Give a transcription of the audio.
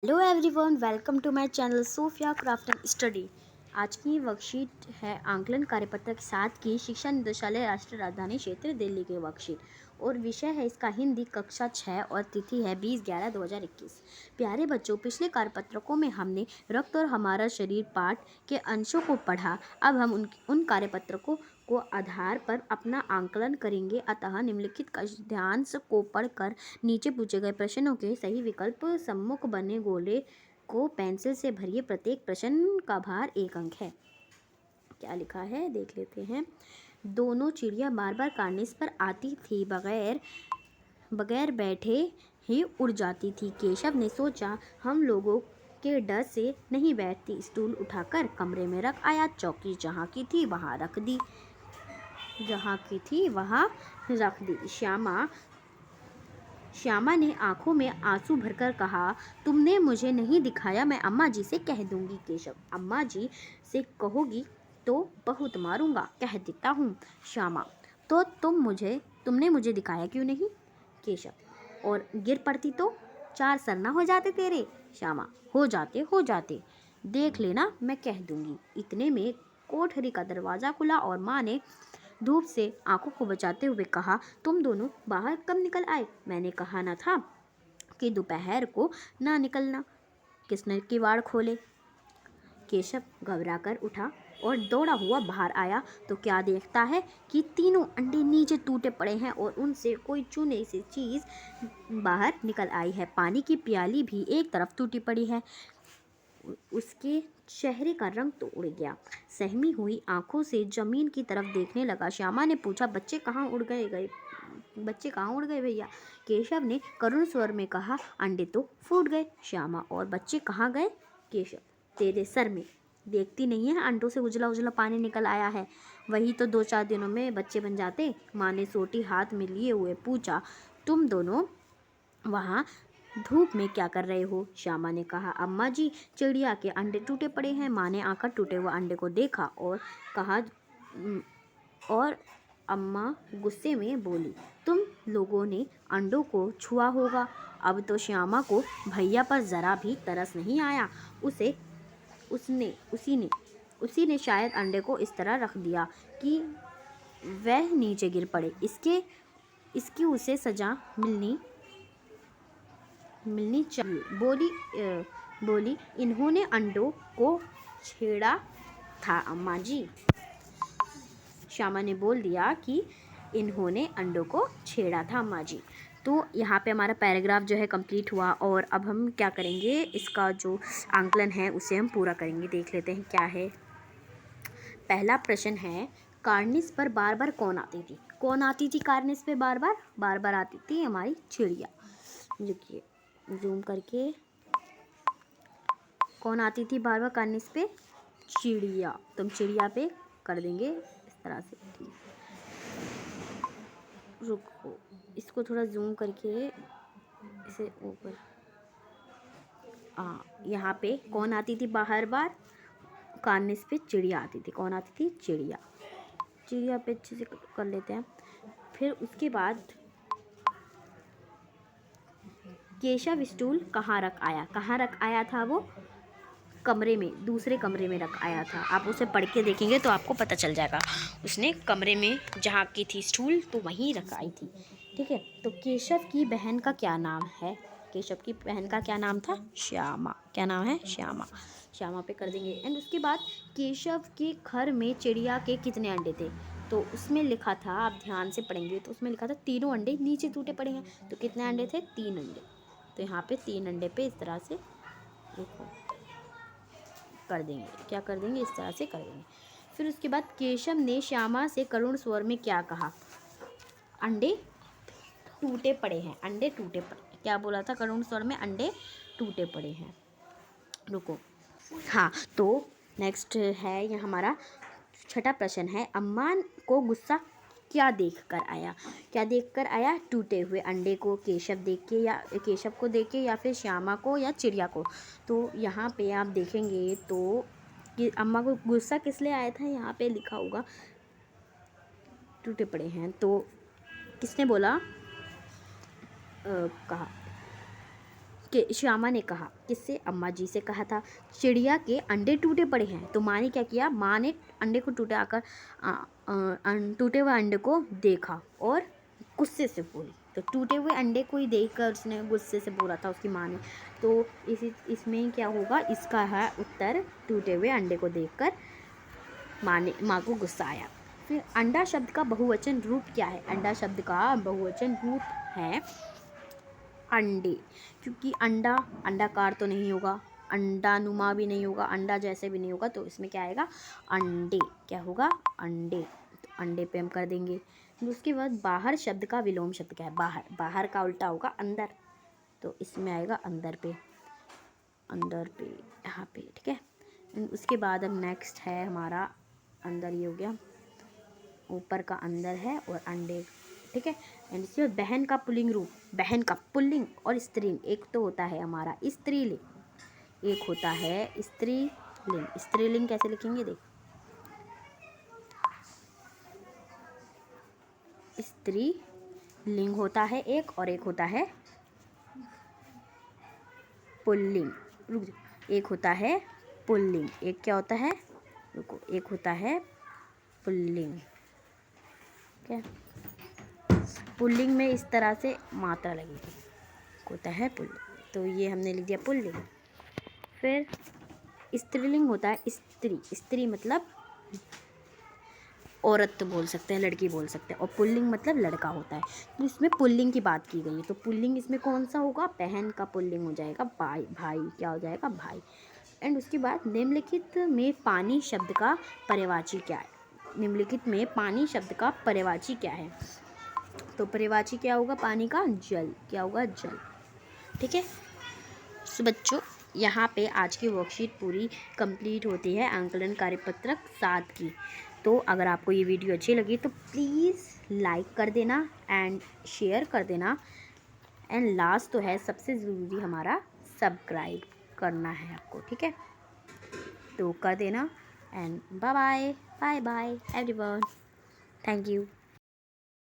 Hello everyone, welcome to my channel Sofia craft and study. आज की worksheet है आंकलन कार्यपत्र के साथ की शिक्षा निदेशालय राष्ट्रीय राजधानी क्षेत्र दिल्ली की वर्कशीट और विषय है इसका हिंदी कक्षा 6 और तिथि है 20/11/2021। प्यारे बच्चों, पिछले कार्यपत्रकों में हमने रक्त और हमारा शरीर पाठ के अंशों को पढ़ा। अब हम उन कार्यपत्रकों को आधार पर अपना आंकलन करेंगे। अतः निम्नलिखित ध्यान को पढ़कर नीचे पूछे गए प्रश्नों के सही विकल्प सम्मुख बने गोले को पेंसिल से भरिए। प्रत्येक प्रश्न का भार 1 अंक है। क्या लिखा है देख लेते हैं। दोनों चिड़िया बार बार कार्निस पर आती थी, बगैर बैठे ही उड़ जाती थी। केशव ने सोचा, हम लोगों के डर से नहीं बैठती। स्टूल उठाकर कमरे में रख आया। चौकी जहाँ की थी वहाँ रख दी। श्यामा ने आंखों में आंसू भरकर कहा, तुमने मुझे नहीं दिखाया, मैं अम्मा जी से कह दूंगी। केशव, अम्मा जी से कहोगी तो बहुत मारूंगा, कह देता हूँ। श्यामा, तो तुमने मुझे दिखाया क्यों नहीं? केशव, और गिर पड़ती तो 4 सरना हो जाते तेरे। श्यामा, हो जाते, देख लेना, मैं कह दूंगी। इतने में कोठरी का दरवाजा खुला और माँ ने धूप से आंखों को बचाते हुए कहा, तुम दोनों बाहर कब निकल आए? मैंने कहा न था कि दोपहर को ना निकलना। किसने किवाड़ खोले? केशव घबराकर उठा और दौड़ा हुआ बाहर आया तो क्या देखता है कि तीनों अंडे नीचे टूटे पड़े हैं और उनसे कोई चूने सी चीज बाहर निकल आई है। पानी की प्याली भी एक तरफ टूटी पड़ी है। उसके चेहरे का रंग तो उड़ गया। सहमी हुई आंखों से जमीन की तरफ देखने लगा। श्यामा ने पूछा, बच्चे कहाँ उड़ गए भैया? केशव ने करुण स्वर में कहा, अंडे तो फूट गए। श्यामा, और बच्चे कहाँ गए? केशव, तेरे सर में देखती नहीं है, अंडों से उजला उजला पानी निकल आया है। वही तो 2-4 दिनों में बच्चे बन जाते। माँ ने सोटी हाथ में लिए हुए पूछा, तुम दोनों वहाँ धूप में क्या कर रहे हो? श्यामा ने कहा, अम्मा जी, चिड़िया के अंडे टूटे पड़े हैं। माँ ने आकर टूटे हुए अंडे को देखा और कहा, और अम्मा गुस्से में बोली, तुम लोगों ने अंडों को छुआ होगा। अब तो श्यामा को भैया पर जरा भी तरस नहीं आया। उसी ने शायद अंडे को इस तरह रख दिया कि वह नीचे गिर पड़े। इसकी उसे सजा मिलनी चाहिए। बोली, इन्होंने अंडों को छेड़ा था अम्मा जी। श्यामा ने बोल दिया कि इन्होंने अंडों को छेड़ा था अम्मा जी। तो यहाँ पे हमारा पैराग्राफ जो है कंप्लीट हुआ और अब हम क्या करेंगे, इसका जो आंकलन है उसे हम पूरा करेंगे। देख लेते हैं क्या है। पहला प्रश्न है, कार्निस पर बार बार कौन आती थी? कौन आती थी कार्निस पे बार बार आती थी? हमारी चिड़िया। देखिए जूम करके, कौन आती थी बार बार कार्निस पे? चिड़िया। तो हम चिड़िया पे कर देंगे इस तरह से। ठीक, रुको, इसको थोड़ा जूम करके इसे ऊपर। यहाँ पे कौन आती थी बार बार कार्निस पे? चिड़िया आती थी। कौन आती थी? चिड़िया पे अच्छे से कर लेते हैं। फिर उसके बाद केशव स्टूल कहाँ रख आया था? वो कमरे में, दूसरे कमरे में रख आया था। आप उसे पढ़ के देखेंगे तो आपको पता चल जाएगा। उसने कमरे में जहाँ की थी स्टूल तो वहीं रख आई थी। ठीक है। तो केशव की बहन का क्या नाम है? केशव की बहन का क्या नाम था? श्यामा। क्या नाम है? श्यामा। श्यामा पे कर देंगे। एंड उसके बाद केशव के घर में चिड़िया के कितने अंडे थे? तो उसमें लिखा था, आप ध्यान से पढ़ेंगे तो उसमें लिखा था तीनों अंडे नीचे टूटे पड़े हैं। तो कितने अंडे थे? 3 अंडे। तो यहाँ पे 3 अंडे पे इस तरह से देखो कर देंगे। क्या कर देंगे? इस तरह से कर देंगे। फिर उसके बाद केशव ने श्यामा से करुण स्वर में क्या कहा? अंडे टूटे पड़े हैं। अंडे टूटे पड़े। क्या बोला था करुण स्वर में? अंडे टूटे पड़े हैं। रुको, हाँ, तो नेक्स्ट है ये हमारा छठा प्रश्न है, अम्मा को गुस्सा क्या देख कर आया? टूटे हुए अंडे को केशव को देख के या फिर श्यामा को या चिड़िया को? तो यहाँ पे आप देखेंगे तो कि अम्मा को गुस्सा किस लिए आया था, यहाँ पे लिखा होगा टूटे पड़े हैं। तो किसने बोला? कहा कि श्यामा ने कहा। किससे? अम्मा जी से कहा था। चिड़िया के अंडे टूटे पड़े हैं। तो माँ ने क्या किया? माँ ने अंडे को टूटे हुए अंडे को देखा और गुस्से से बोली। तो टूटे हुए अंडे को ही देखकर उसने गुस्से से बोला था उसकी माँ ने। तो इसमें क्या होगा? इसका है उत्तर टूटे हुए अंडे को देखकर माँ को गुस्सा आया। फिर अंडा शब्द का बहुवचन रूप क्या है? अंडा शब्द का बहुवचन रूप है अंडे, क्योंकि अंडाकार तो नहीं होगा, अंडानुमा भी नहीं होगा, अंडा जैसे भी नहीं होगा, तो इसमें क्या आएगा? अंडे। क्या होगा? अंडे। तो अंडे पे हम कर देंगे। उसके बाद बाहर शब्द का विलोम शब्द क्या है? बाहर का उल्टा होगा अंदर, तो इसमें आएगा अंदर पे यहाँ पे। ठीक है। उसके बाद अब नेक्स्ट है हमारा अंदर, ये हो गया ऊपर का अंदर है और अंडे। ठीक है। एंड इसके बाद बहन का पुल्लिंग रूप, बहन का पुल्लिंग और स्त्रीलिंग। एक तो होता है हमारा स्त्रीलिंग, एक होता है स्त्रीलिंग। स्त्रीलिंग कैसे लिखेंगे? देख, स्त्रीलिंग होता है एक, और एक होता है पुल्लिंग। रुक जाओ, एक होता है पुल्लिंग, एक क्या होता है? रुको, एक होता है पुल्लिंग। क्या? पुल्लिंग में इस तरह से मात्रा लगेगी, होता है पुल्लिंग। तो ये हमने लिख दिया पुल्लिंग। फिर स्त्रीलिंग होता है स्त्री। स्त्री मतलब औरत तो बोल सकते हैं, लड़की बोल सकते हैं, और पुल्लिंग मतलब लड़का होता है। तो इसमें पुल्लिंग की बात की गई है, तो पुल्लिंग इसमें कौन सा होगा? बहन का पुल्लिंग हो जाएगा भाई। भाई क्या हो जाएगा? भाई। एंड उसके बाद निम्नलिखित में पानी शब्द का पर्यायवाची क्या है? निम्नलिखित में पानी शब्द का पर्यायवाची क्या है? तो पर्यायवाची क्या होगा? पानी का जल। क्या होगा? जल। ठीक है। तो बच्चों, यहाँ पे आज की वर्कशीट पूरी कंप्लीट होती है, आंकलन कार्यपत्रक 7 की। तो अगर आपको ये वीडियो अच्छी लगी तो प्लीज़ लाइक कर देना एंड शेयर कर देना। एंड लास्ट तो है सबसे ज़रूरी, हमारा सब्सक्राइब करना है आपको। ठीक है, तो कर देना। And bye bye, bye bye everyone, thank you.